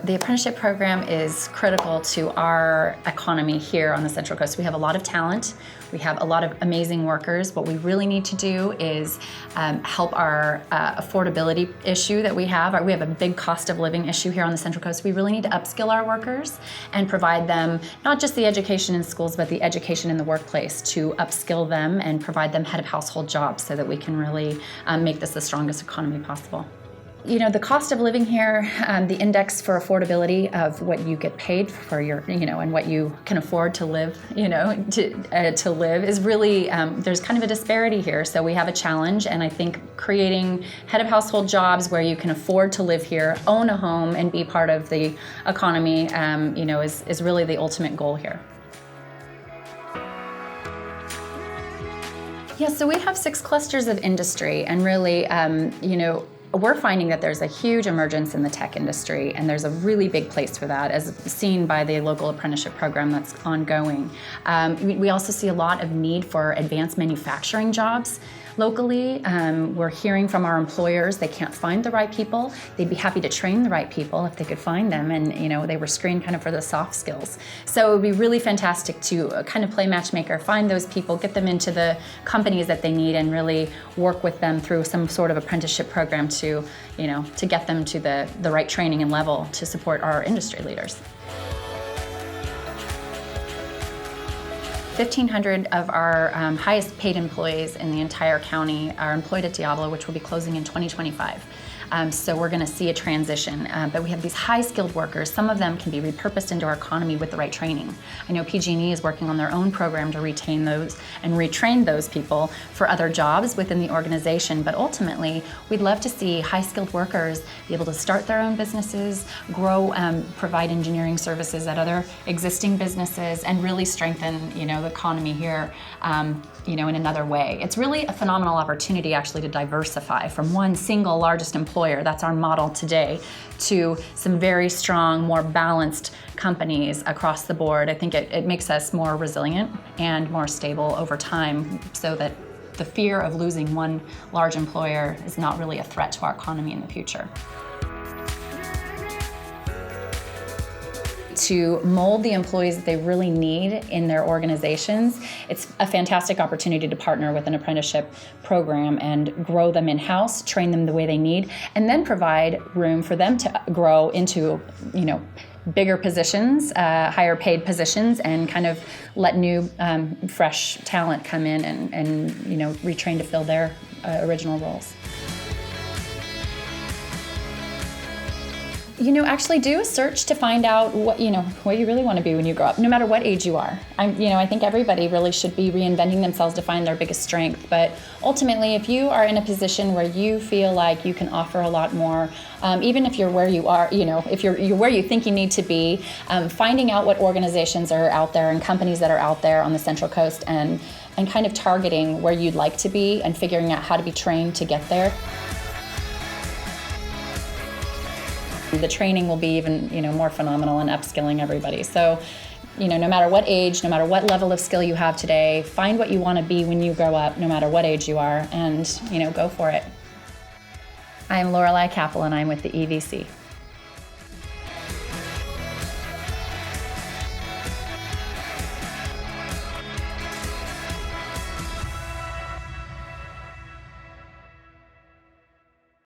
The apprenticeship program is critical to our economy here on the Central Coast. We have a lot of talent. We have a lot of amazing workers. What we really need to do is help our affordability issue that we have. We have a big cost of living issue here on the Central Coast. We really need to upskill our workers and provide them not just the education in schools, but the education in the workplace to upskill them and provide them head of household jobs so that we can really make this the strongest economy possible. You know, the cost of living here, the index for affordability of what you get paid for your, and what you can afford to live, to live is really, there's kind of a disparity here. So we have a challenge, and I think creating head of household jobs where you can afford to live here, own a home, and be part of the economy, is really the ultimate goal here. Yeah, so we have 6 clusters of industry, and really, we're finding that there's a huge emergence in the tech industry, and there's a really big place for that, as seen by the local apprenticeship program that's ongoing. We also see a lot of need for advanced manufacturing jobs. Locally, we're hearing from our employers they can't find the right people. They'd be happy to train the right people if they could find them, and they were screened kind of for the soft skills. So it would be really fantastic to kind of play matchmaker, find those people, get them into the companies that they need, and really work with them through some sort of apprenticeship program to get them to the right training and level to support our industry leaders. 1,500 of our highest paid employees in the entire county are employed at Diablo, which will be closing in 2025. So we're going to see a transition, but we have these high-skilled workers. Some of them can be repurposed into our economy with the right training. I know PG&E is working on their own program to retain those and retrain those people for other jobs within the organization, but ultimately we'd love to see high-skilled workers be able to start their own businesses, grow, provide engineering services at other existing businesses, and really strengthen the economy here in another way. It's really a phenomenal opportunity actually to diversify from one single largest employer, that's our model today, to some very strong, more balanced companies across the board. I think it makes us more resilient and more stable over time, so that the fear of losing one large employer is not really a threat to our economy in the future. To mold the employees that they really need in their organizations, it's a fantastic opportunity to partner with an apprenticeship program and grow them in-house, train them the way they need, and then provide room for them to grow into, bigger positions, higher paid positions, and kind of let new, fresh talent come in and retrain to fill their original roles. Actually do a search to find out what you really want to be when you grow up, no matter what age you are. I think everybody really should be reinventing themselves to find their biggest strength. But ultimately, if you are in a position where you feel like you can offer a lot more, even if you're where you are, if you're where you think you need to be, finding out what organizations are out there and companies that are out there on the Central Coast, and kind of targeting where you'd like to be and figuring out how to be trained to get there. The training will be even, more phenomenal in upskilling everybody. So, no matter what age, no matter what level of skill you have today, find what you want to be when you grow up, no matter what age you are, and, go for it. I'm Loreli Cappel, and I'm with the EVC.